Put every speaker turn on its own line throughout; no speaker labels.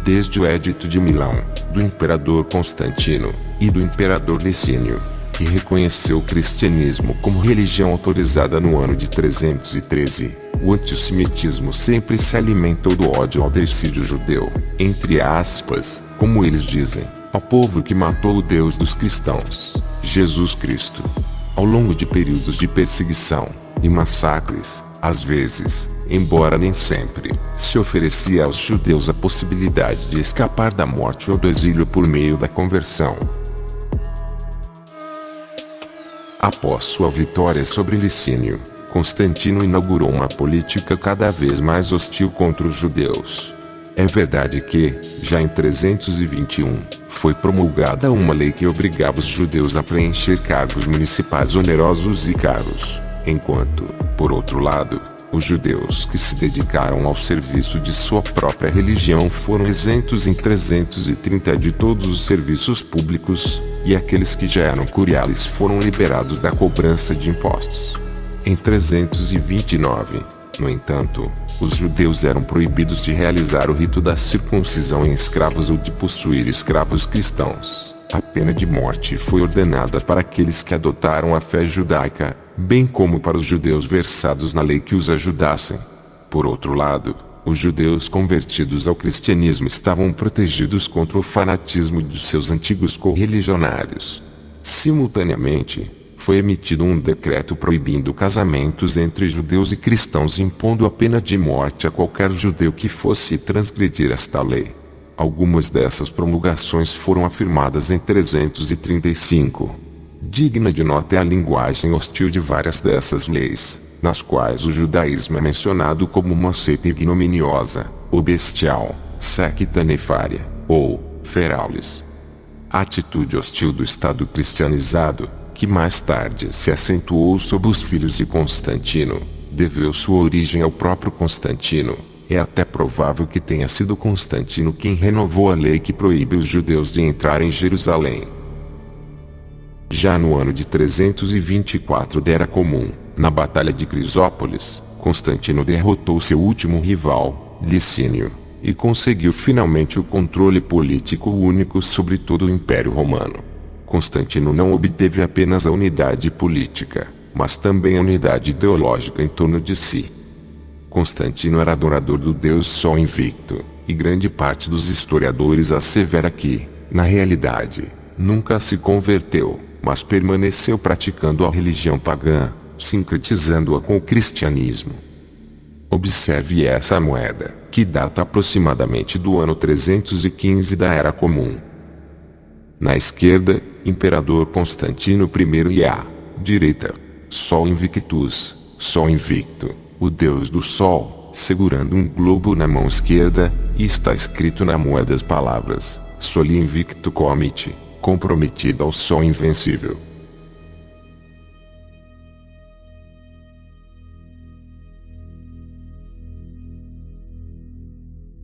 desde o Edito de Milão, do imperador Constantino, e do imperador Licínio, que reconheceu o cristianismo como religião autorizada no ano de 313, o antissemitismo sempre se alimentou do ódio ao decídio judeu, entre aspas, como eles dizem, ao povo que matou o Deus dos cristãos, Jesus Cristo. Ao longo de períodos de perseguição e massacres, às vezes, embora nem sempre, se oferecia aos judeus a possibilidade de escapar da morte ou do exílio por meio da conversão. Após sua vitória sobre Licínio, Constantino inaugurou uma política cada vez mais hostil contra os judeus. É verdade que, já em 321, foi promulgada uma lei que obrigava os judeus a preencher cargos municipais onerosos e caros, enquanto, por outro lado, os judeus que se dedicaram ao serviço de sua própria religião foram isentos em 330 de todos os serviços públicos, e aqueles que já eram curiales foram liberados da cobrança de impostos. Em 329, no entanto, os judeus eram proibidos de realizar o rito da circuncisão em escravos ou de possuir escravos cristãos. A pena de morte foi ordenada para aqueles que adotaram a fé judaica, bem como para os judeus versados na lei que os ajudassem. Por outro lado, os judeus convertidos ao cristianismo estavam protegidos contra o fanatismo de seus antigos correligionários. Simultaneamente, foi emitido um decreto proibindo casamentos entre judeus e cristãos, impondo a pena de morte a qualquer judeu que fosse transgredir esta lei. Algumas dessas promulgações foram afirmadas em 335. Digna de nota é a linguagem hostil de várias dessas leis, nas quais o judaísmo é mencionado como uma seita ignominiosa, ou bestial, secta nefária, ou feráulis. A atitude hostil do Estado cristianizado, que mais tarde se acentuou sob os filhos de Constantino, deveu sua origem ao próprio Constantino. É até provável que tenha sido Constantino quem renovou a lei que proíbe os judeus de entrar em Jerusalém. Já no ano de 324 da Era Comum, na Batalha de Crisópolis, Constantino derrotou seu último rival, Licínio, e conseguiu finalmente o controle político único sobre todo o Império Romano. Constantino não obteve apenas a unidade política, mas também a unidade ideológica em torno de si. Constantino era adorador do Deus Sol invicto, e grande parte dos historiadores assevera que, na realidade, nunca se converteu, mas permaneceu praticando a religião pagã, sincretizando-a com o cristianismo. Observe essa moeda, que data aproximadamente do ano 315 da Era Comum. Na esquerda, Imperador Constantino I e à direita, Sol Invictus, Sol invicto, o Deus do Sol, segurando um globo na mão esquerda, e está escrito na moeda as palavras, Soli Invicto Comit, comprometido ao Sol invencível.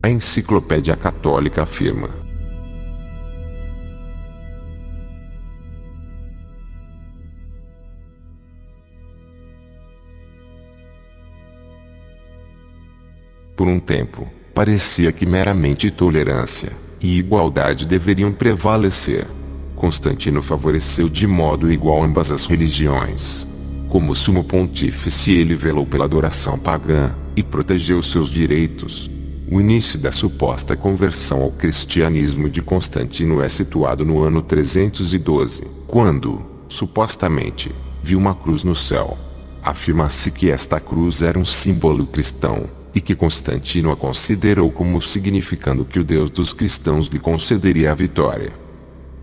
A Enciclopédia Católica afirma: por um tempo, parecia que meramente tolerância e igualdade deveriam prevalecer. Constantino favoreceu de modo igual ambas as religiões. Como sumo pontífice, ele velou pela adoração pagã e protegeu seus direitos. O início da suposta conversão ao cristianismo de Constantino é situado no ano 312, quando, supostamente, viu uma cruz no céu. Afirma-se que esta cruz era um símbolo cristão, e que Constantino a considerou como significando que o Deus dos cristãos lhe concederia a vitória.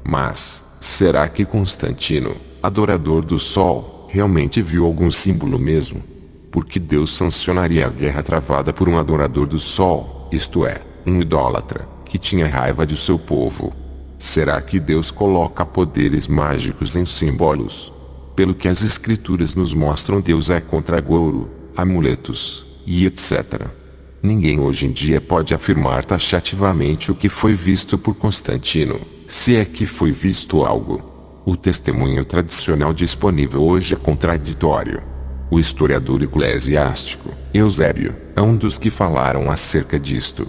Mas, será que Constantino, adorador do Sol, realmente viu algum símbolo mesmo? Porque Deus sancionaria a guerra travada por um adorador do Sol, isto é, um idólatra, que tinha raiva de seu povo? Será que Deus coloca poderes mágicos em símbolos? Pelo que as escrituras nos mostram, Deus é contra agouro, amuletos, e etc. Ninguém hoje em dia pode afirmar taxativamente o que foi visto por Constantino, se é que foi visto algo. O testemunho tradicional disponível hoje é contraditório. O historiador eclesiástico, Eusébio, é um dos que falaram acerca disto.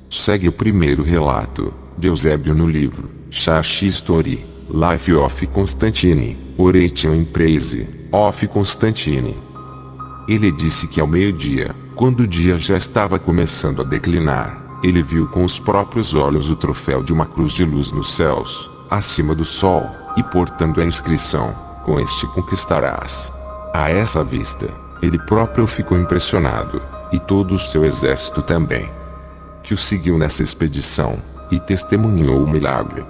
Segue o primeiro relato, de Eusébio no livro Church History, Life of Constantine, Oration in Praise of Constantine. Ele disse que ao meio-dia, quando o dia já estava começando a declinar, ele viu com os próprios olhos o troféu de uma cruz de luz nos céus, acima do sol, e portando a inscrição: com este conquistarás. A essa vista, ele próprio ficou impressionado, e todo o seu exército também, que o seguiu nessa expedição, e testemunhou o milagre.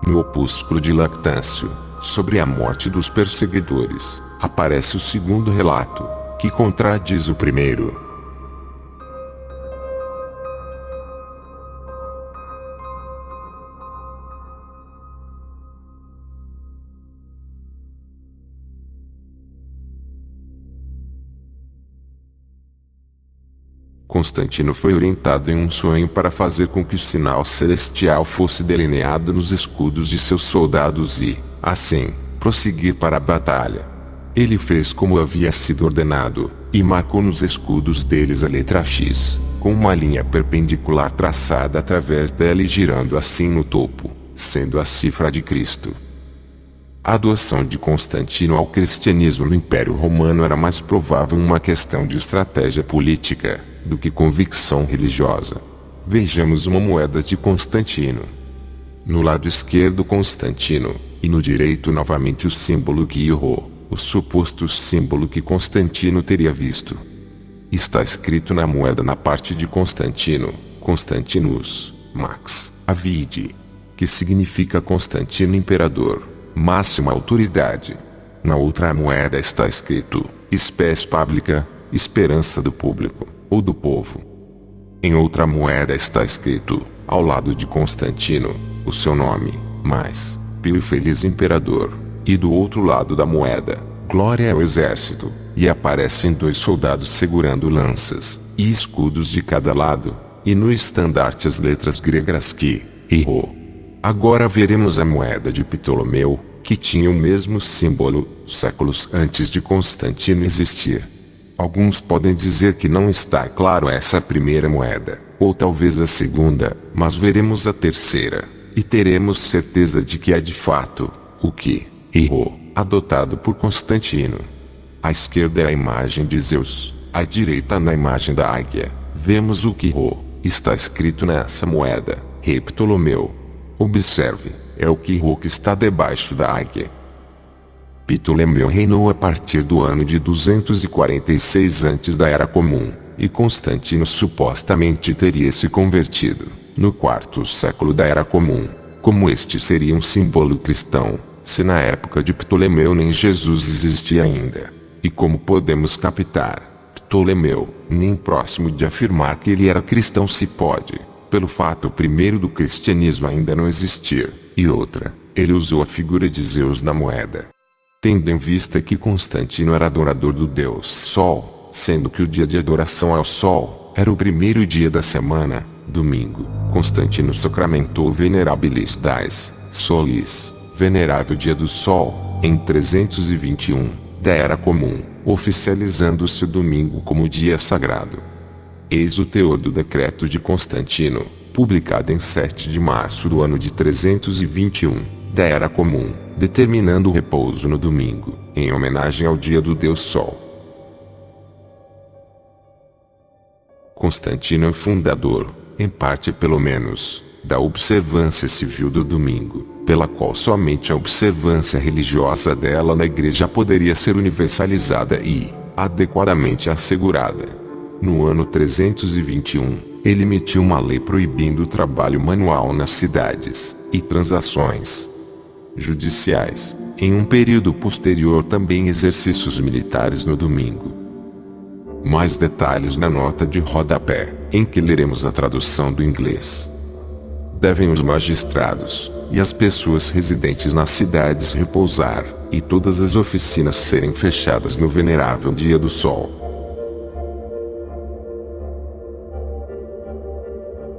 No opúsculo de Lactâncio, sobre a morte dos perseguidores, aparece o segundo relato, que contradiz o primeiro. Constantino foi orientado em um sonho para fazer com que o sinal celestial fosse delineado nos escudos de seus soldados e, assim, prosseguir para a batalha. Ele fez como havia sido ordenado, e marcou nos escudos deles a letra X, com uma linha perpendicular traçada através dela e girando assim no topo, sendo a cifra de Cristo. A adoção de Constantino ao cristianismo no Império Romano era mais provável uma questão de estratégia política do que convicção religiosa. Vejamos uma moeda de Constantino. No lado esquerdo Constantino, e no direito novamente o símbolo Quiró, o suposto símbolo que Constantino teria visto. Está escrito na moeda na parte de Constantino, Constantinus, Max, Avide, que significa Constantino Imperador, máxima autoridade. Na outra moeda está escrito, Spes Publica, esperança do público, ou do povo. Em outra moeda está escrito, ao lado de Constantino, o seu nome, mais, Pio e Feliz Imperador, e do outro lado da moeda, Glória ao Exército, e aparecem 2 soldados segurando lanças, e escudos de cada lado, e no estandarte as letras gregas Qui e Rho. Agora veremos a moeda de Ptolomeu, que tinha o mesmo símbolo, séculos antes de Constantino existir. Alguns podem dizer que não está claro essa primeira moeda, ou talvez a segunda, mas veremos a terceira, e teremos certeza de que é de fato, o Qui e Rho, adotado por Constantino. À esquerda é a imagem de Zeus, à direita na imagem da águia, vemos o Quiró, está escrito nessa moeda, Rei Ptolomeu. Observe, é o Quiró que está debaixo da águia. Ptolomeu reinou a partir do ano de 246 antes da Era Comum, e Constantino supostamente teria se convertido, no 4º século da Era Comum. Como este seria um símbolo cristão, se na época de Ptolomeu nem Jesus existia ainda. E como podemos captar, Ptolomeu, nem próximo de afirmar que ele era cristão se pode, pelo fato primeiro do cristianismo ainda não existir, e outra, ele usou a figura de Zeus na moeda. Tendo em vista que Constantino era adorador do deus Sol, sendo que o dia de adoração ao Sol era o primeiro dia da semana, domingo, Constantino sacramentou Venerabilis Dies Solis, venerável dia do Sol, em 321, da Era Comum, oficializando-se o domingo como dia sagrado. Eis o teor do decreto de Constantino, publicado em 7 de março do ano de 321, da Era Comum, determinando o repouso no domingo, em homenagem ao dia do Deus Sol. Constantino é o fundador, em parte pelo menos, da observância civil do domingo, pela qual somente a observância religiosa dela na igreja poderia ser universalizada e, adequadamente assegurada. No ano 321, ele emitiu uma lei proibindo o trabalho manual nas cidades, e transações judiciais, em um período posterior também exercícios militares no domingo. Mais detalhes na nota de rodapé, em que leremos a tradução do inglês. Devem os magistrados, e as pessoas residentes nas cidades repousar, e todas as oficinas serem fechadas no venerável dia do Sol.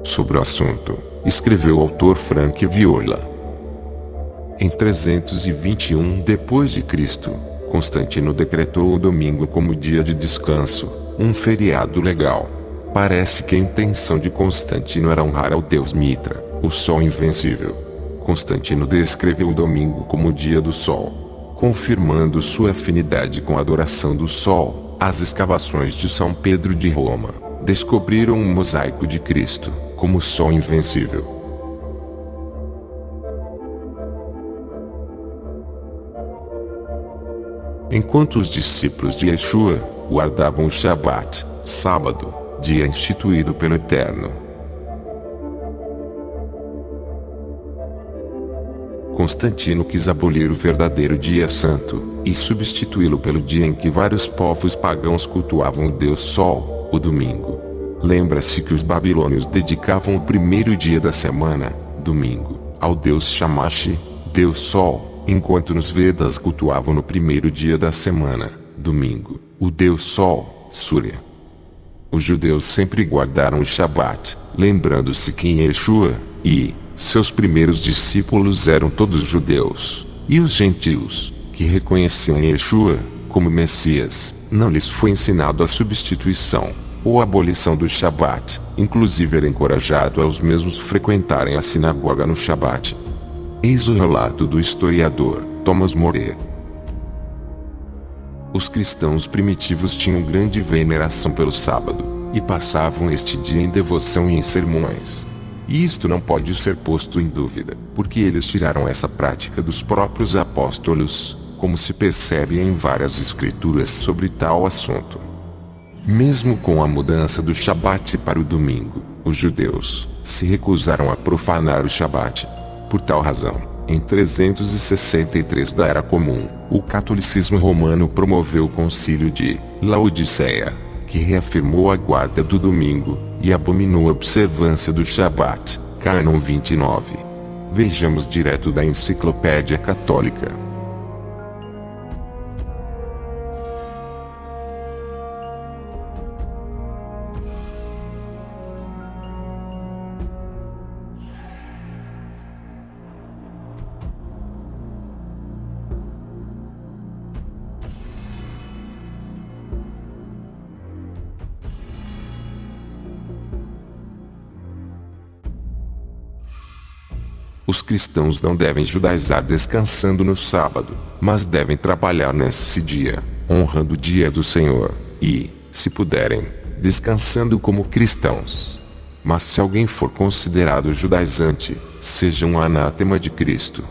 Sobre o assunto, escreveu o autor Frank Viola. Em 321 d.C., Constantino decretou o domingo como dia de descanso, um feriado legal. Parece que a intenção de Constantino era honrar ao deus Mitra, o sol invencível. Constantino descreveu o domingo como o dia do sol, confirmando sua afinidade com a adoração do sol. As escavações de São Pedro de Roma descobriram um mosaico de Cristo como o sol invencível. Enquanto os discípulos de Yeshua guardavam o Shabat, sábado, dia instituído pelo Eterno, Constantino quis abolir o verdadeiro dia santo e substituí-lo pelo dia em que vários povos pagãos cultuavam o deus Sol, o domingo. Lembra-se que os babilônios dedicavam o primeiro dia da semana, domingo, ao deus Shamash, deus Sol, enquanto nos Vedas cultuavam no primeiro dia da semana, domingo, o deus Sol, Surya. Os judeus sempre guardaram o Shabat, lembrando-se que em Yeshua e seus primeiros discípulos eram todos judeus, e os gentios, que reconheciam Yeshua como Messias, não lhes foi ensinado a substituição ou abolição do Shabat. Inclusive era encorajado aos mesmos frequentarem a sinagoga no Shabat. Eis o relato do historiador Thomas More. Os cristãos primitivos tinham grande veneração pelo sábado, e passavam este dia em devoção e em sermões. E isto não pode ser posto em dúvida, porque eles tiraram essa prática dos próprios apóstolos, como se percebe em várias escrituras sobre tal assunto. Mesmo com a mudança do Shabat para o domingo, os judeus se recusaram a profanar o Shabat. Por tal razão, em 363 da Era Comum, o catolicismo romano promoveu o Concílio de Laodiceia, que reafirmou a guarda do domingo e abominou a observância do Shabat, Cânon 29. Vejamos direto da Enciclopédia Católica. Os cristãos não devem judaizar descansando no sábado, mas devem trabalhar nesse dia, honrando o dia do Senhor, e, se puderem, descansando como cristãos. Mas se alguém for considerado judaizante, seja um anátema de Cristo.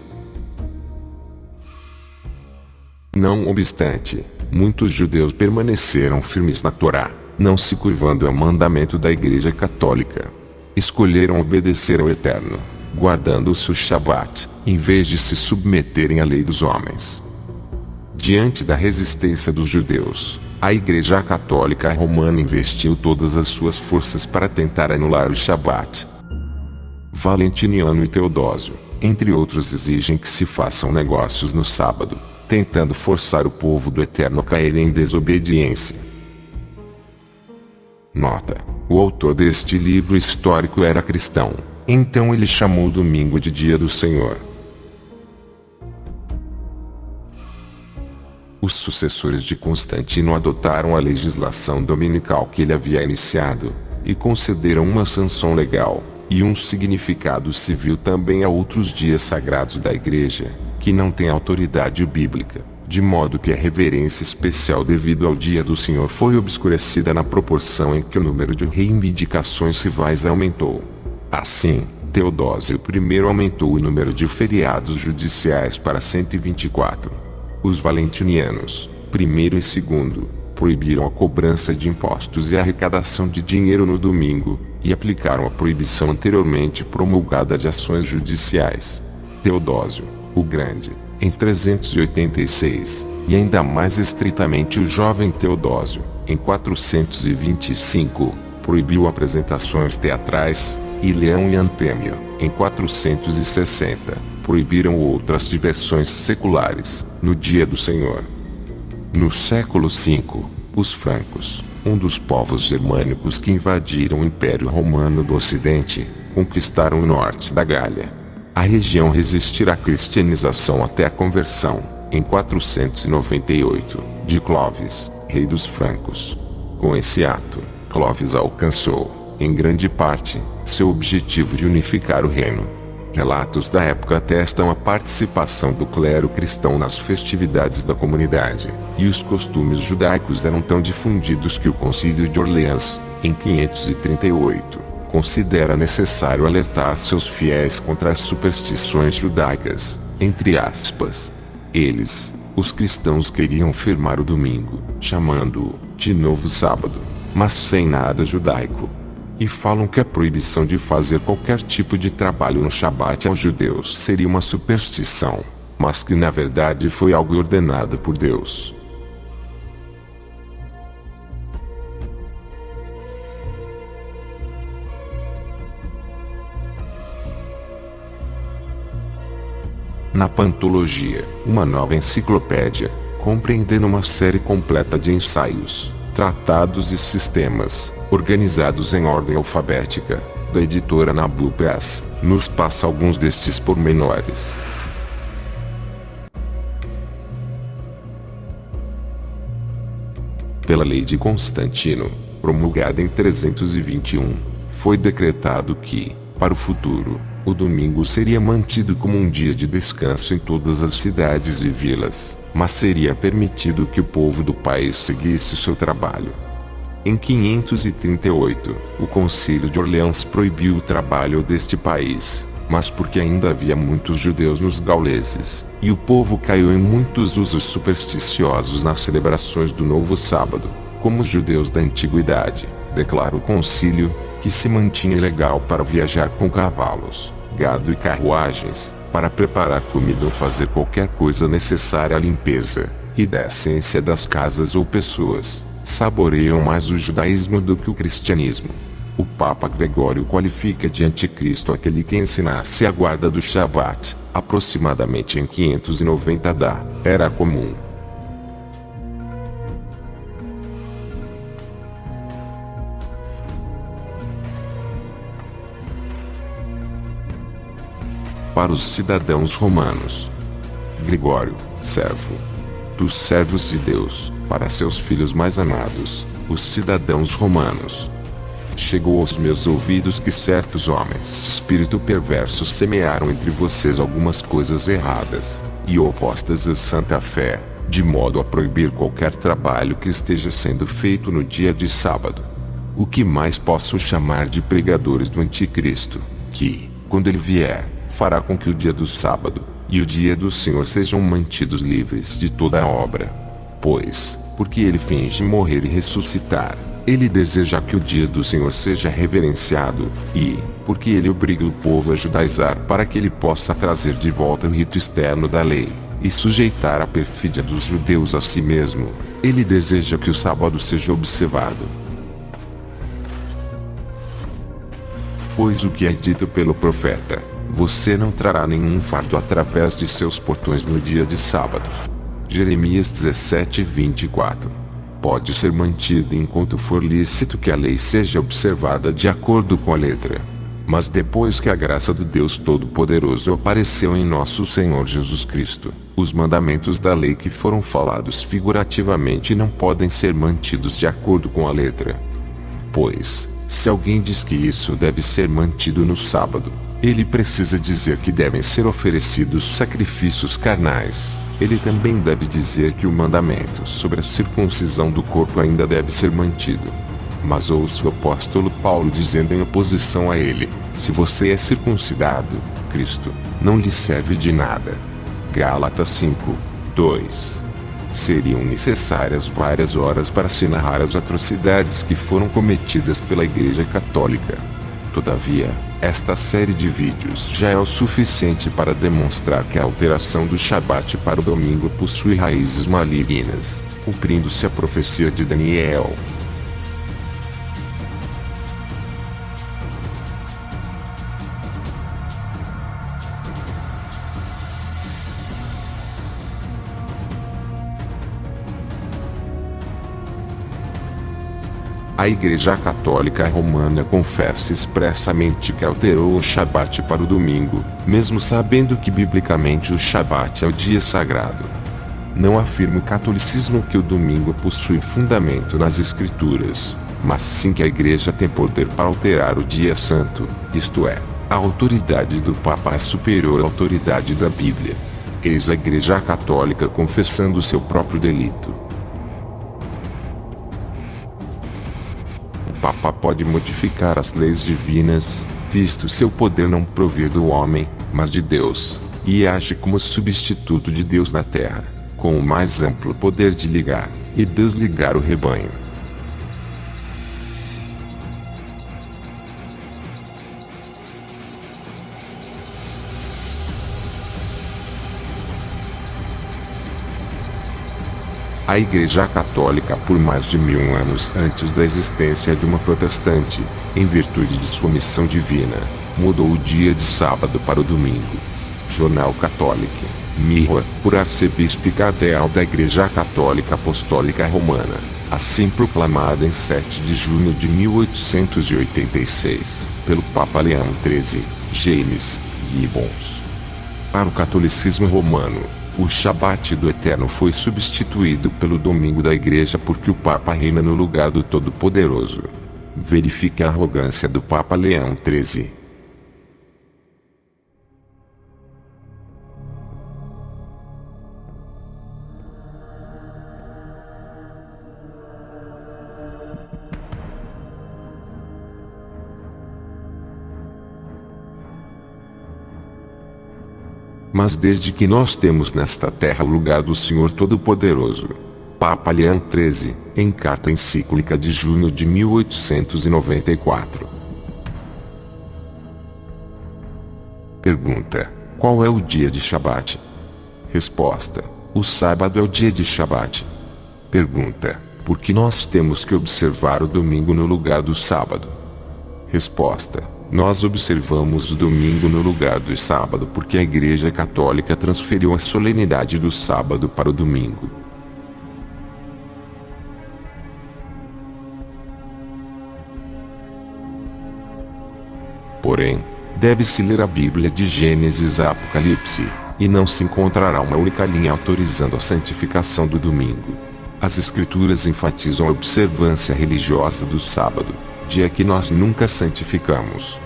Não obstante, muitos judeus permaneceram firmes na Torá, não se curvando ao mandamento da Igreja Católica. Escolheram obedecer ao Eterno, guardando-se o Shabat, em vez de se submeterem à lei dos homens. Diante da resistência dos judeus, a Igreja Católica Romana investiu todas as suas forças para tentar anular o Shabat. Valentiniano e Teodósio, entre outros, exigem que se façam negócios no sábado, tentando forçar o povo do Eterno a cair em desobediência. Nota: o autor deste livro histórico era cristão. Então ele chamou o domingo de Dia do Senhor. Os sucessores de Constantino adotaram a legislação dominical que ele havia iniciado, e concederam uma sanção legal, e um significado civil também a outros dias sagrados da Igreja, que não têm autoridade bíblica, de modo que a reverência especial devido ao Dia do Senhor foi obscurecida na proporção em que o número de reivindicações civais aumentou. Assim, Teodósio I aumentou o número de feriados judiciais para 124. Os valentinianos, primeiro e segundo, proibiram a cobrança de impostos e a arrecadação de dinheiro no domingo, e aplicaram a proibição anteriormente promulgada de ações judiciais. Teodósio, o Grande, em 386, e ainda mais estritamente o jovem Teodósio, em 425, proibiu apresentações teatrais, e Leão e Antêmio, em 460, proibiram outras diversões seculares, no Dia do Senhor. No século V, os francos, um dos povos germânicos que invadiram o Império Romano do Ocidente, conquistaram o norte da Gália. A região resistirá à cristianização até a conversão, em 498, de Clovis, rei dos francos. Com esse ato, Clovis alcançou, em grande parte, seu objetivo de unificar o reino. Relatos da época atestam a participação do clero cristão nas festividades da comunidade, e os costumes judaicos eram tão difundidos que o Concílio de Orleans, em 538, considera necessário alertar seus fiéis contra as superstições judaicas, entre aspas. Eles, os cristãos, queriam firmar o domingo, chamando-o de novo sábado, mas sem nada judaico. E falam que a proibição de fazer qualquer tipo de trabalho no Shabat aos judeus seria uma superstição, mas que na verdade foi algo ordenado por Deus. Na Pantologia, uma nova enciclopédia, compreendendo uma série completa de ensaios, tratados e sistemas, organizados em ordem alfabética, da editora Nabu Press, nos passa alguns destes pormenores. Pela lei de Constantino, promulgada em 321, foi decretado que, para o futuro, o domingo seria mantido como um dia de descanso em todas as cidades e vilas, mas seria permitido que o povo do país seguisse seu trabalho. Em 538, o Concílio de Orleans proibiu o trabalho deste país, mas porque ainda havia muitos judeus nos gauleses, e o povo caiu em muitos usos supersticiosos nas celebrações do novo sábado, como os judeus da antiguidade, declara o concílio, que se mantinha ilegal para viajar com cavalos, gado e carruagens, para preparar comida ou fazer qualquer coisa necessária à limpeza, e da essência das casas ou pessoas, saboreiam mais o judaísmo do que o cristianismo. O Papa Gregório qualifica de anticristo aquele que ensinasse a guarda do Shabat, aproximadamente em 590 da Era Comum. Para os cidadãos romanos. Gregório, servo dos servos de Deus, para seus filhos mais amados, os cidadãos romanos. Chegou aos meus ouvidos que certos homens de espírito perverso semearam entre vocês algumas coisas erradas, e opostas à santa fé, de modo a proibir qualquer trabalho que esteja sendo feito no dia de sábado. O que mais posso chamar de pregadores do anticristo, que, quando ele vier, fará com que o dia do sábado e o dia do Senhor sejam mantidos livres de toda a obra. Pois, porque ele finge morrer e ressuscitar, ele deseja que o dia do Senhor seja reverenciado, e, porque ele obriga o povo a judaizar para que ele possa trazer de volta o rito externo da lei, e sujeitar a perfídia dos judeus a si mesmo, ele deseja que o sábado seja observado. Pois o que é dito pelo profeta: você não trará nenhum fardo através de seus portões no dia de sábado. Jeremias 17:24. Pode ser mantido enquanto for lícito que a lei seja observada de acordo com a letra. Mas depois que a graça do Deus Todo-Poderoso apareceu em nosso Senhor Jesus Cristo, os mandamentos da lei que foram falados figurativamente não podem ser mantidos de acordo com a letra. Pois, se alguém diz que isso deve ser mantido no sábado, ele precisa dizer que devem ser oferecidos sacrifícios carnais. Ele também deve dizer que o mandamento sobre a circuncisão do corpo ainda deve ser mantido. Mas ouço o apóstolo Paulo dizendo em oposição a ele: se você é circuncidado, Cristo não lhe serve de nada. Gálatas 5:2. Seriam necessárias várias horas para se narrar as atrocidades que foram cometidas pela Igreja Católica. Todavia, esta série de vídeos já é o suficiente para demonstrar que a alteração do Shabat para o domingo possui raízes malignas, cumprindo-se a profecia de Daniel. A Igreja Católica Romana confessa expressamente que alterou o Shabat para o domingo, mesmo sabendo que biblicamente o Shabat é o dia sagrado. Não afirma o catolicismo que o domingo possui fundamento nas Escrituras, mas sim que a Igreja tem poder para alterar o dia santo, isto é, a autoridade do Papa é superior à autoridade da Bíblia. Eis a Igreja Católica confessando seu próprio delito. O Papa pode modificar as leis divinas, visto seu poder não provir do homem, mas de Deus, e age como substituto de Deus na terra, com o mais amplo poder de ligar e desligar o rebanho. A Igreja Católica, por mais de 1000 anos antes da existência de uma protestante, em virtude de sua missão divina, mudou o dia de sábado para o domingo. Jornal Católico, Mirror, por arcebispo cardeal da Igreja Católica Apostólica Romana, assim proclamada em 7 de junho de 1886, pelo Papa Leão XIII, James Gibbons. Para o catolicismo romano, o Shabat do Eterno foi substituído pelo domingo da Igreja porque o Papa reina no lugar do Todo-Poderoso. Verifique a arrogância do Papa Leão XIII. Mas desde que nós temos nesta terra o lugar do Senhor Todo-Poderoso, Papa Leão XIII, em carta encíclica de junho de 1894. Pergunta: qual é o dia de Shabat? Resposta: o sábado é o dia de Shabat. Pergunta: por que nós temos que observar o domingo no lugar do sábado? Resposta: nós observamos o domingo no lugar do sábado porque a Igreja Católica transferiu a solenidade do sábado para o domingo. Porém, deve-se ler a Bíblia de Gênesis a Apocalipse, e não se encontrará uma única linha autorizando a santificação do domingo. As Escrituras enfatizam a observância religiosa do sábado, dia que nós nunca santificamos.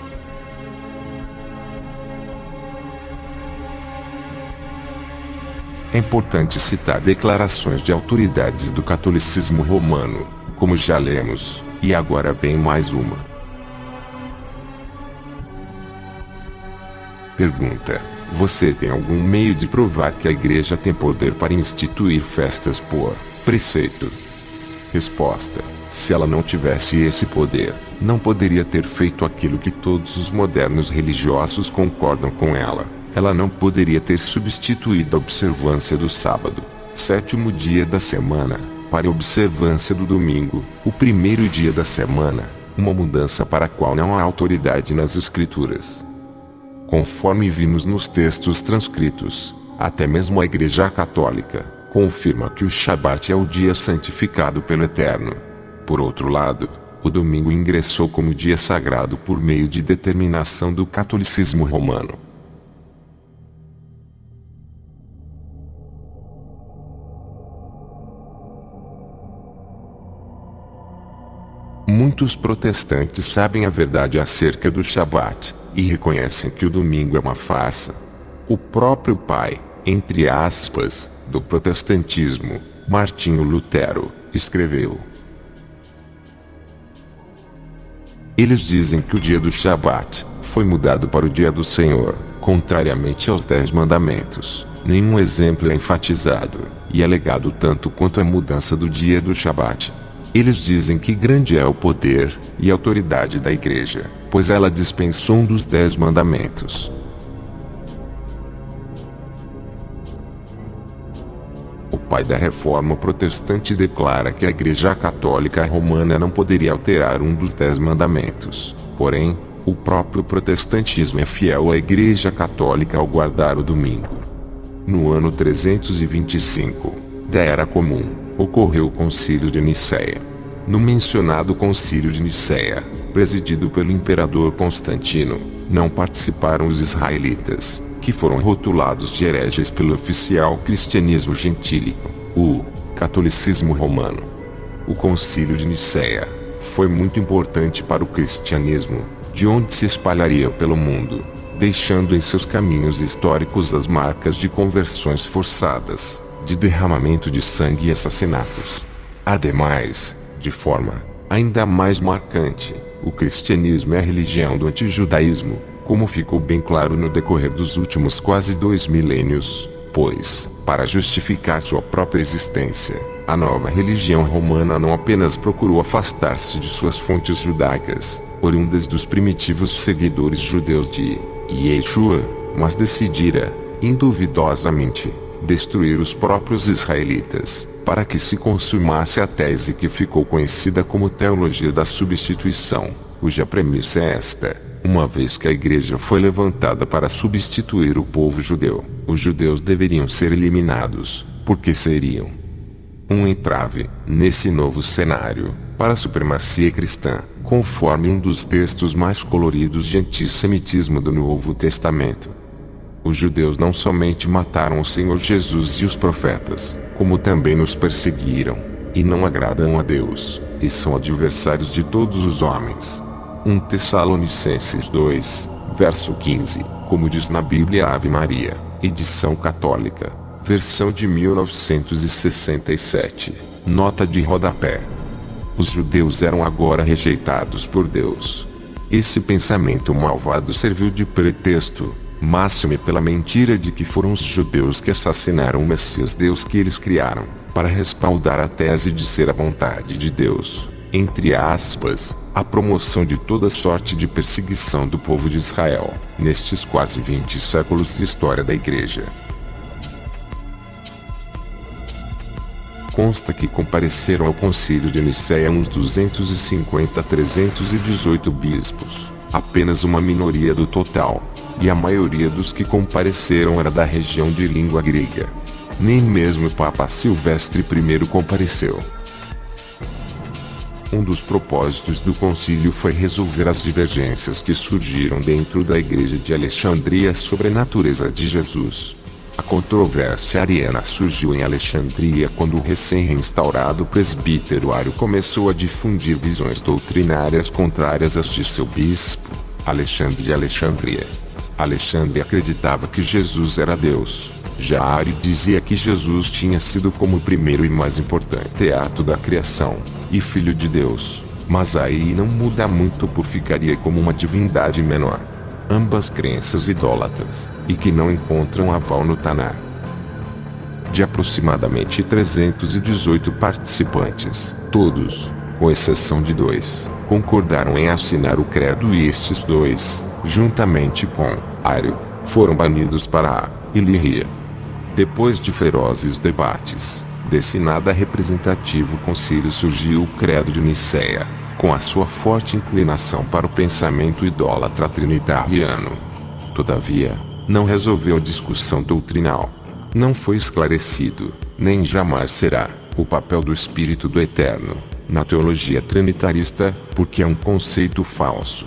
É importante citar declarações de autoridades do catolicismo romano, como já lemos, e agora vem mais uma. Pergunta: você tem algum meio de provar que a Igreja tem poder para instituir festas por preceito? Resposta: se ela não tivesse esse poder, não poderia ter feito aquilo que todos os modernos religiosos concordam com ela. Ela não poderia ter substituído a observância do sábado, sétimo dia da semana, para a observância do domingo, o primeiro dia da semana, uma mudança para a qual não há autoridade nas Escrituras. Conforme vimos nos textos transcritos, até mesmo a Igreja Católica confirma que o Shabat é o dia santificado pelo Eterno. Por outro lado, o domingo ingressou como dia sagrado por meio de determinação do catolicismo romano. Muitos protestantes sabem a verdade acerca do Shabat, e reconhecem que o domingo é uma farsa. O próprio pai, entre aspas, do protestantismo, Martinho Lutero, escreveu: eles dizem que o dia do Shabat foi mudado para o dia do Senhor, contrariamente aos 10 mandamentos. Nenhum exemplo é enfatizado, e é legado tanto quanto a mudança do dia do Shabat. Eles dizem que grande é o poder e a autoridade da Igreja, pois ela dispensou um dos 10 mandamentos. O pai da Reforma Protestante declara que a Igreja Católica Romana não poderia alterar um dos 10 mandamentos. Porém, o próprio protestantismo é fiel à Igreja Católica ao guardar o domingo. No ano 325 da Era Comum, ocorreu o Concílio de Nicéia. No mencionado Concílio de Nicéia, presidido pelo imperador Constantino, não participaram os israelitas, que foram rotulados de hereges pelo oficial cristianismo gentílico, o catolicismo romano. O Concílio de Nicéia foi muito importante para o cristianismo, de onde se espalharia pelo mundo, deixando em seus caminhos históricos as marcas de conversões forçadas, de derramamento de sangue e assassinatos. Ademais, de forma ainda mais marcante, o cristianismo é a religião do antijudaísmo, como ficou bem claro no decorrer dos últimos quase 2 milênios, pois, para justificar sua própria existência, a nova religião romana não apenas procurou afastar-se de suas fontes judaicas, oriundas dos primitivos seguidores judeus de Yeshua, mas decidira, induvidosamente, destruir os próprios israelitas, para que se consumasse a tese que ficou conhecida como teologia da substituição, cuja premissa é esta: uma vez que a igreja foi levantada para substituir o povo judeu, os judeus deveriam ser eliminados, porque seriam um entrave, nesse novo cenário, para a supremacia cristã, conforme um dos textos mais coloridos de antissemitismo do Novo Testamento. Os judeus não somente mataram o Senhor Jesus e os profetas, como também nos perseguiram, e não agradam a Deus, e são adversários de todos os homens. 1 Tessalonicenses 2, verso 15, como diz na Bíblia Ave Maria, edição católica, versão de 1967, nota de rodapé. Os judeus eram agora rejeitados por Deus. Esse pensamento malvado serviu de pretexto, máxime pela mentira de que foram os judeus que assassinaram o Messias Deus que eles criaram, para respaldar a tese de ser a vontade de Deus, entre aspas, a promoção de toda sorte de perseguição do povo de Israel, nestes quase 20 séculos de história da Igreja. Consta que compareceram ao concílio de Nicéia uns 250 a 318 bispos, apenas uma minoria do total, e a maioria dos que compareceram era da região de língua grega. Nem mesmo o Papa Silvestre I compareceu. Um dos propósitos do concílio foi resolver as divergências que surgiram dentro da Igreja de Alexandria sobre a natureza de Jesus. A controvérsia ariana surgiu em Alexandria quando o recém-reinstaurado presbítero Ário começou a difundir visões doutrinárias contrárias às de seu bispo, Alexandre de Alexandria. Alexandre acreditava que Jesus era Deus. Já Ário dizia que Jesus tinha sido como o primeiro e mais importante ato da criação, e filho de Deus, mas aí não muda muito por ficaria como uma divindade menor. Ambas crenças idólatras, e que não encontram aval no Taná. De aproximadamente 318 participantes, todos, com exceção de 2, concordaram em assinar o credo e estes 2, juntamente com Ário, foram banidos para a Ilíria. Depois de ferozes debates, desse nada representativo concílio surgiu o credo de Nicéia, com a sua forte inclinação para o pensamento idólatra trinitariano. Todavia, não resolveu a discussão doutrinal. Não foi esclarecido, nem jamais será, o papel do Espírito do Eterno na teologia trinitarista, porque é um conceito falso.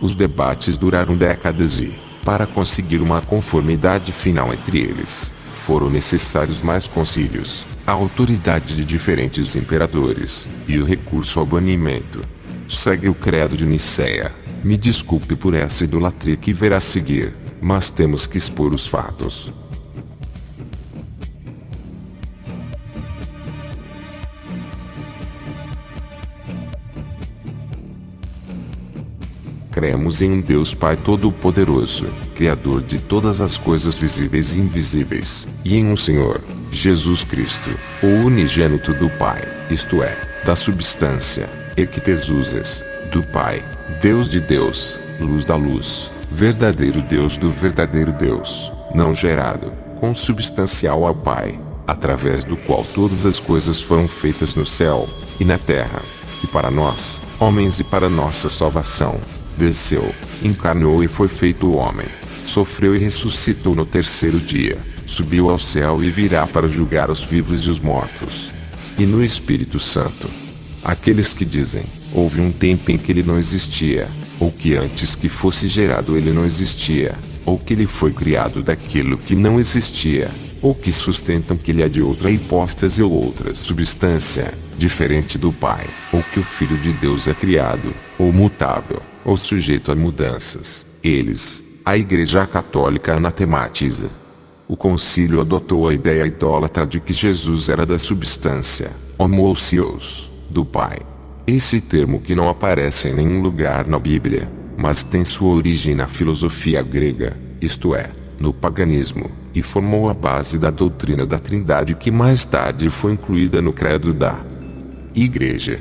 Os debates duraram décadas e, para conseguir uma conformidade final entre eles, foram necessários mais concílios, a autoridade de diferentes imperadores, e o recurso ao banimento. Segue o credo de Nicéia. Me desculpe por essa idolatria que verá seguir, mas temos que expor os fatos. Cremos em um Deus Pai Todo-Poderoso, Criador de todas as coisas visíveis e invisíveis, e em um Senhor, Jesus Cristo, o unigênito do Pai, isto é, da substância, Ectesúses, do Pai, Deus de Deus, luz da luz, verdadeiro Deus do verdadeiro Deus, não gerado, consubstancial ao Pai, através do qual todas as coisas foram feitas no céu e na terra, que para nós, homens e para nossa salvação, desceu, encarnou e foi feito homem, sofreu e ressuscitou no terceiro dia, subiu ao céu e virá para julgar os vivos e os mortos. E no Espírito Santo. Aqueles que dizem, houve um tempo em que ele não existia, ou que antes que fosse gerado ele não existia, ou que ele foi criado daquilo que não existia, ou que sustentam que ele é de outra hipóstase ou outra substância, diferente do Pai, ou que o Filho de Deus é criado, ou mutável, ou sujeito a mudanças, eles, a Igreja Católica anatematiza. O concílio adotou a ideia idólatra de que Jesus era da substância, homoousios, do Pai. Esse termo que não aparece em nenhum lugar na Bíblia, mas tem sua origem na filosofia grega, isto é, no paganismo, e formou a base da doutrina da Trindade que mais tarde foi incluída no credo da Igreja.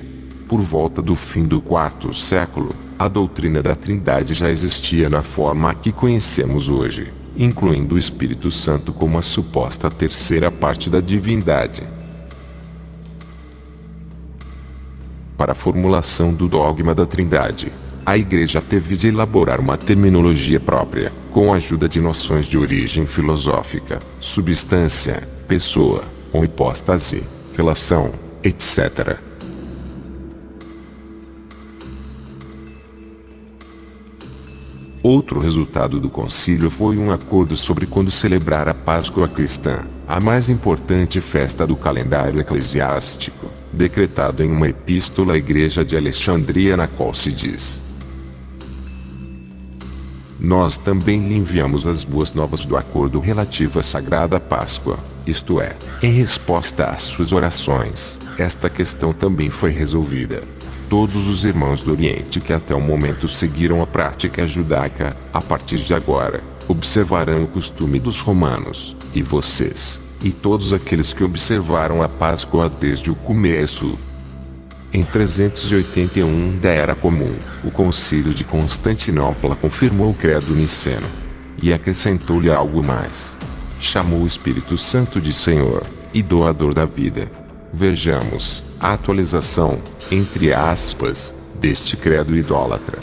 Por volta do fim do quarto século, a doutrina da Trindade já existia na forma que conhecemos hoje, incluindo o Espírito Santo como a suposta terceira parte da divindade. Para a formulação do dogma da Trindade, a Igreja teve de elaborar uma terminologia própria, com a ajuda de noções de origem filosófica, substância, pessoa, ou hipóstase, relação, etc. Outro resultado do concílio foi um acordo sobre quando celebrar a Páscoa cristã, a mais importante festa do calendário eclesiástico, decretado em uma epístola à Igreja de Alexandria na qual se diz: nós também lhe enviamos as boas novas do acordo relativo à Sagrada Páscoa, isto é, em resposta às suas orações, esta questão também foi resolvida. Todos os irmãos do Oriente que até o momento seguiram a prática judaica, a partir de agora, observarão o costume dos romanos, e vocês, e todos aqueles que observaram a Páscoa desde o começo. Em 381 da Era Comum, o Concílio de Constantinopla confirmou o credo niceno. E acrescentou-lhe algo mais. Chamou o Espírito Santo de Senhor, e doador da vida. Vejamos, a atualização, entre aspas, deste credo idólatra.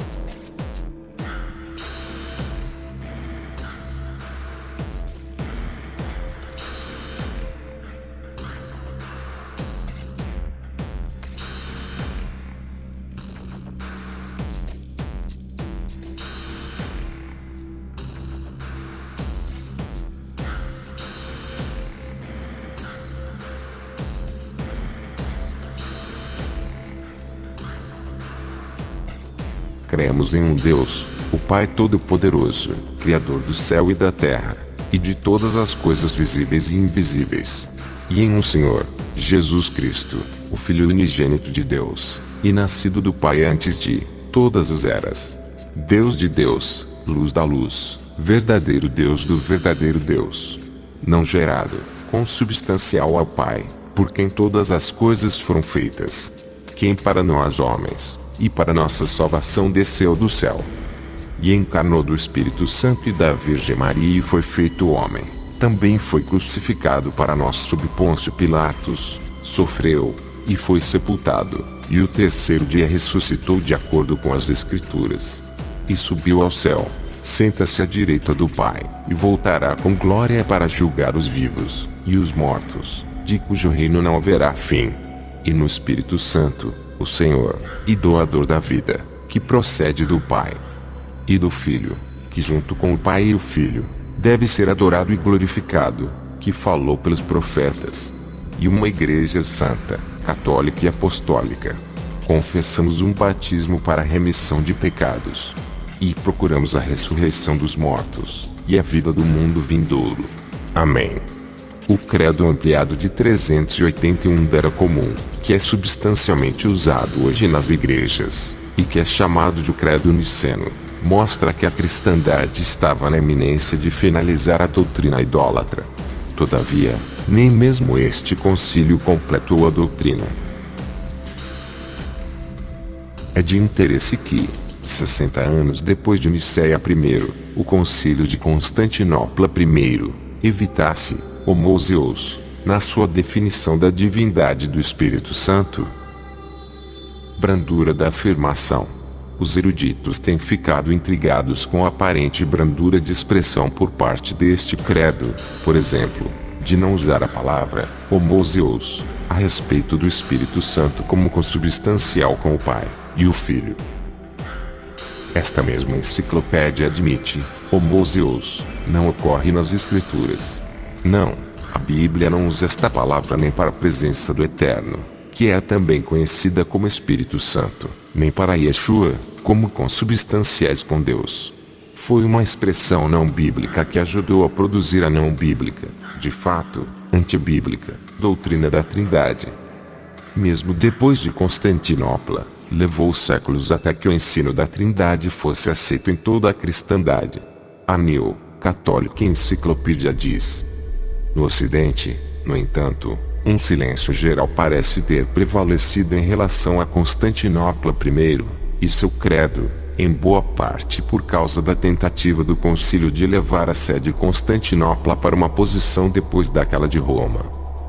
Cremos em um Deus, o Pai Todo-Poderoso, Criador do céu e da terra, e de todas as coisas visíveis e invisíveis. E em um Senhor, Jesus Cristo, o Filho unigênito de Deus, e nascido do Pai antes de todas as eras. Deus de Deus, luz da luz, verdadeiro Deus do verdadeiro Deus. Não gerado, consubstancial ao Pai, por quem todas as coisas foram feitas. Quem para nós homens, e para nossa salvação desceu do céu. E encarnou do Espírito Santo e da Virgem Maria e foi feito homem. Também foi crucificado para nós sob Pôncio Pilatos, sofreu, e foi sepultado, e o terceiro dia ressuscitou de acordo com as Escrituras. E subiu ao céu, senta-se à direita do Pai, e voltará com glória para julgar os vivos, e os mortos, de cujo reino não haverá fim. E no Espírito Santo, o Senhor, e doador da vida, que procede do Pai e do Filho, que junto com o Pai e o Filho, deve ser adorado e glorificado, que falou pelos profetas. E uma Igreja Santa, Católica e Apostólica. Confessamos um batismo para a remissão de pecados. E procuramos a ressurreição dos mortos, e a vida do mundo vindouro. Amém. O credo ampliado de 381 da Era Comum, que é substancialmente usado hoje nas igrejas, e que é chamado de credo niceno, mostra que a cristandade estava na iminência de finalizar a doutrina idólatra. Todavia, nem mesmo este concílio completou a doutrina. É de interesse que, 60 anos depois de Nicéia I, o concílio de Constantinopla I, evitasse homoousios, na sua definição da divindade do Espírito Santo. Brandura da afirmação. Os eruditos têm ficado intrigados com a aparente brandura de expressão por parte deste credo, por exemplo, de não usar a palavra homoousios a respeito do Espírito Santo como consubstancial com o Pai e o Filho. Esta mesma enciclopédia admite homoousios não ocorre nas Escrituras. Não, A Bíblia não usa esta palavra nem para a presença do Eterno, que é também conhecida como Espírito Santo, nem para Yeshua, como consubstanciais com Deus. Foi uma expressão não bíblica que ajudou a produzir a não bíblica, de fato, antibíblica, doutrina da Trindade. Mesmo depois de Constantinopla, levou séculos até que o ensino da Trindade fosse aceito em toda a cristandade. A New Catholic Encyclopedia diz: no Ocidente, no entanto, um silêncio geral parece ter prevalecido em relação a Constantinopla I e seu credo, em boa parte por causa da tentativa do concílio de elevar a sé de Constantinopla para uma posição depois daquela de Roma.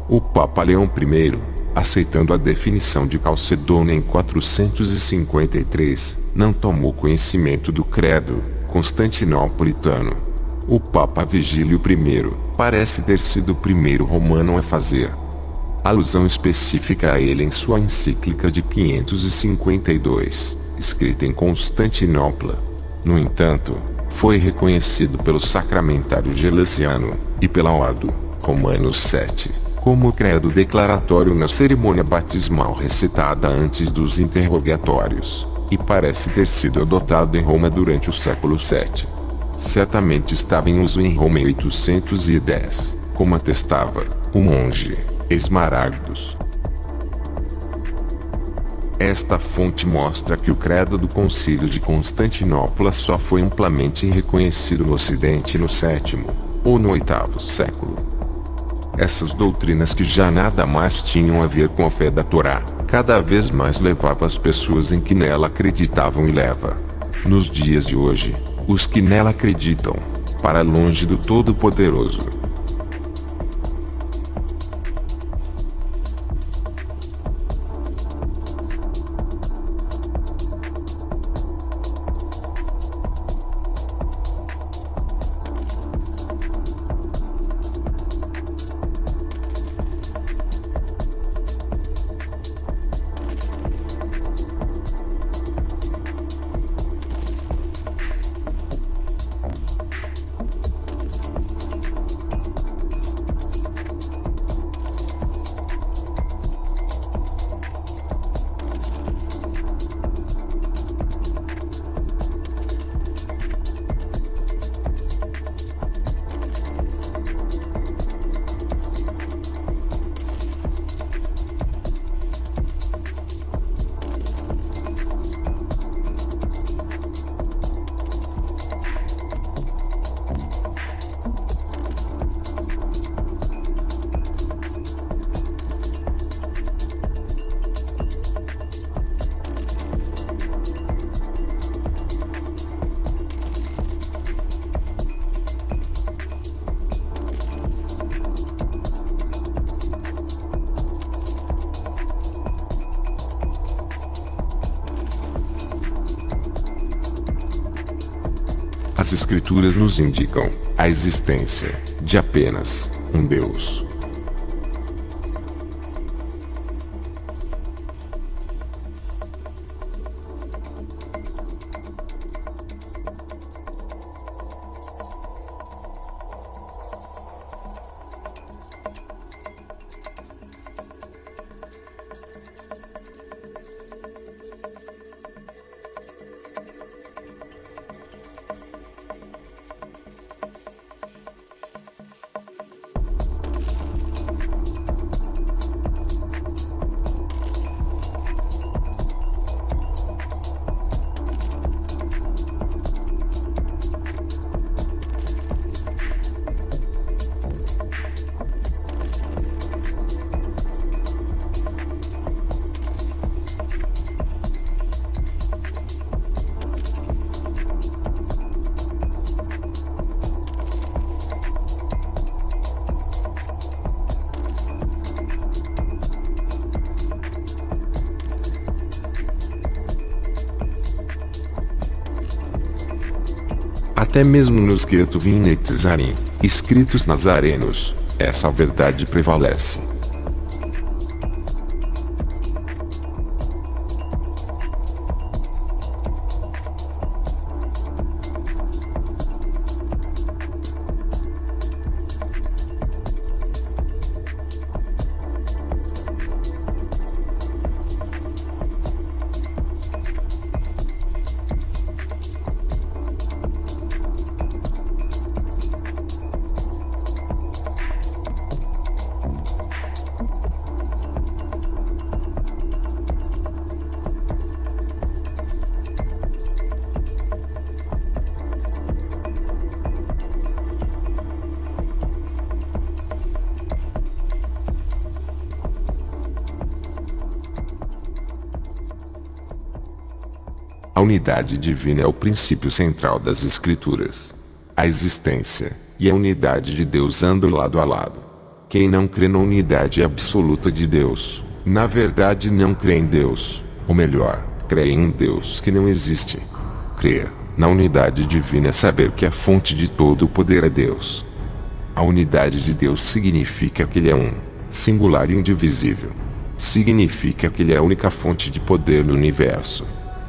O Papa Leão I, aceitando a definição de Calcedônia em 453, não tomou conhecimento do credo constantinopolitano. O Papa Vigílio I parece ter sido o primeiro romano a fazer alusão específica a ele em sua encíclica de 552, escrita em Constantinopla. No entanto, foi reconhecido pelo Sacramentário Gelasiano e pela Ordo Romanos VII, como credo declaratório na cerimônia batismal recitada antes dos interrogatórios, e parece ter sido adotado em Roma durante o século VII. Certamente estava em uso em Roma em 810, como atestava o monge Esmaragdos. Esta fonte mostra que o credo do Concílio de Constantinopla só foi amplamente reconhecido no Ocidente no sétimo ou no oitavo século. Essas doutrinas que já nada mais tinham a ver com a fé da Torá, cada vez mais levava as pessoas em que nela acreditavam e leva, nos dias de hoje, os que nela acreditam, para longe do Todo-Poderoso. As Escrituras nos indicam a existência de apenas um Deus. Até mesmo nos Ketuvim Netzarim, escritos nazarenos, essa verdade prevalece. unidade divina é o princípio central das Escrituras. A existência e a unidade de Deus andam lado a lado. Quem não crê na unidade absoluta de Deus, na verdade não crê em Deus, ou melhor, crê em um Deus que não existe. Crer na unidade divina é saber que a fonte de todo o poder é Deus. A unidade de Deus significa que Ele é um, singular e indivisível. Significa que Ele é a única fonte de poder no universo.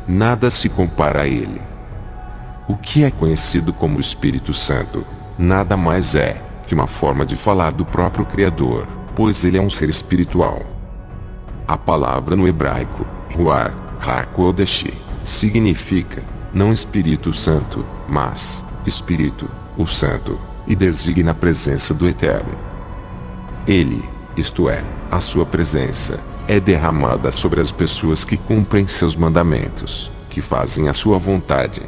Nada se compara a Ele. O que é conhecido como Espírito Santo, nada mais é que uma forma de falar do próprio Criador, pois Ele é um ser espiritual. A palavra no hebraico, Ruach HaKodesh, significa, não Espírito Santo, mas Espírito, o Santo, e designa a presença do Eterno. Ele, isto é, a sua presença, é derramada sobre as pessoas que cumprem seus mandamentos, que fazem a sua vontade.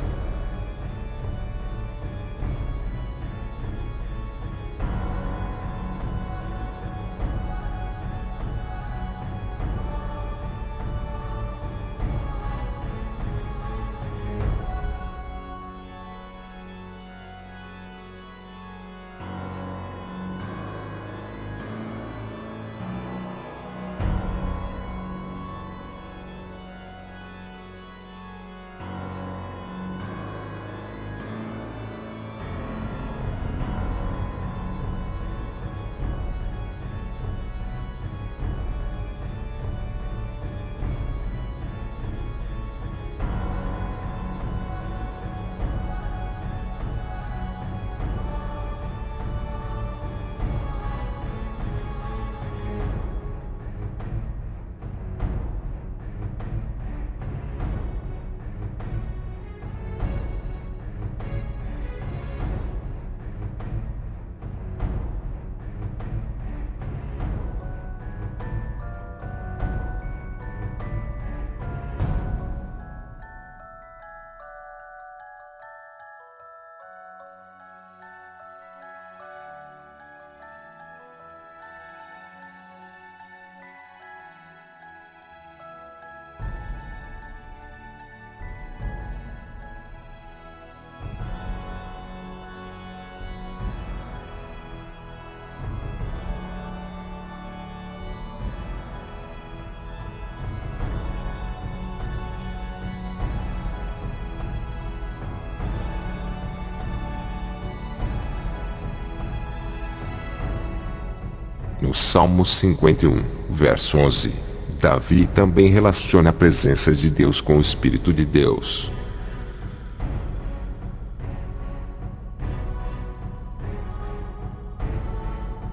No Salmo 51, verso 11, Davi também relaciona a presença de Deus com o Espírito de Deus.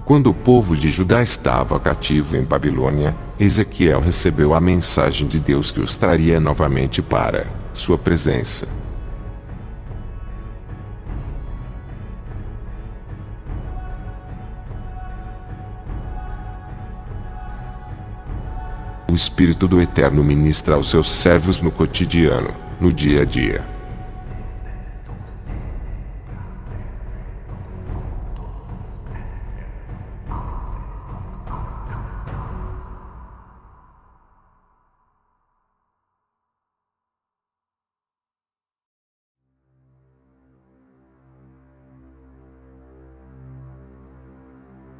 Quando o povo de Judá estava cativo em Babilônia, Ezequiel recebeu a mensagem de Deus que os traria novamente para sua presença. O Espírito do Eterno ministra aos seus servos no cotidiano, no dia a dia.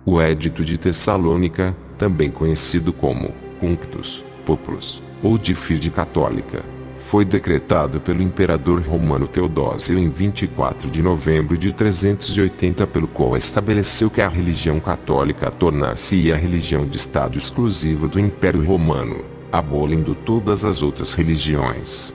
O Edito de Tessalônica, também conhecido como Cunctus Populus, ou de Fide Católica, foi decretado pelo imperador romano Teodósio em 24 de novembro de 380, pelo qual estabeleceu que a religião católica tornar-se-ia a religião de Estado exclusiva do Império Romano, abolindo todas as outras religiões.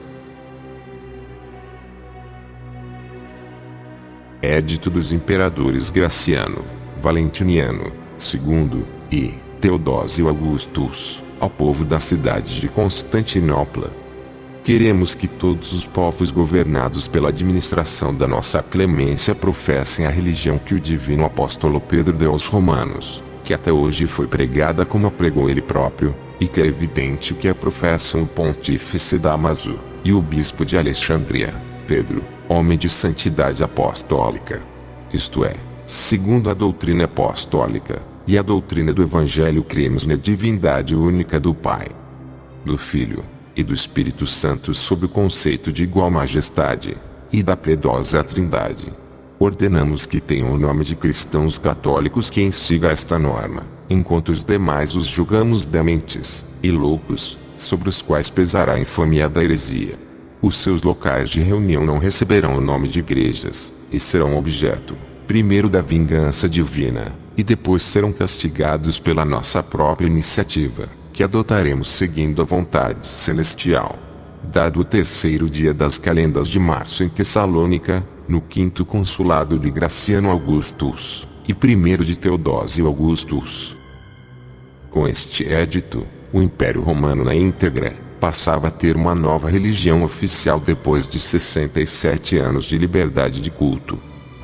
Edito dos imperadores Graciano, Valentiniano II e Teodósio Augustus, ao povo da cidade de Constantinopla. Queremos que todos os povos governados pela administração da nossa clemência professem a religião que o divino apóstolo Pedro deu aos romanos, que até hoje foi pregada como a pregou ele próprio, e que é evidente que a professam o pontífice Dámaso e o bispo de Alexandria, Pedro, homem de santidade apostólica. Isto é, segundo a doutrina apostólica e a doutrina do Evangelho, cremos na divindade única do Pai, do Filho e do Espírito Santo sob o conceito de igual majestade, e da piedosa Trindade. Ordenamos que tenham o nome de cristãos católicos quem siga esta norma, enquanto os demais os julgamos dementes e loucos, sobre os quais pesará a infâmia da heresia. Os seus locais de reunião não receberão o nome de igrejas, e serão objeto, primeiro da vingança divina, e depois serão castigados pela nossa própria iniciativa, que adotaremos seguindo a vontade celestial. Dado o terceiro dia das calendas de março em Tessalônica, no quinto consulado de Graciano Augustus, e primeiro de Teodósio Augustus. Com este édito, o Império Romano na íntegra passava a ter uma nova religião oficial depois de 67 anos de liberdade de culto.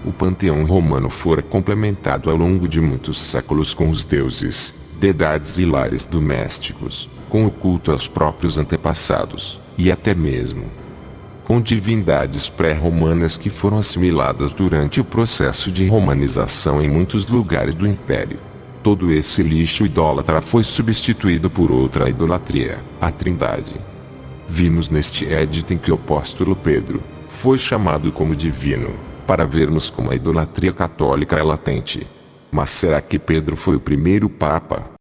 O panteão romano fora complementado ao longo de muitos séculos com os deuses, deidades e lares domésticos, com o culto aos próprios antepassados, e até mesmo com divindades pré-romanas que foram assimiladas durante o processo de romanização em muitos lugares do Império. Todo esse lixo idólatra foi substituído por outra idolatria, a Trindade. Vimos neste édito em que o apóstolo Pedro foi chamado como divino, para vermos como a idolatria católica é latente. Mas será que Pedro foi o primeiro Papa?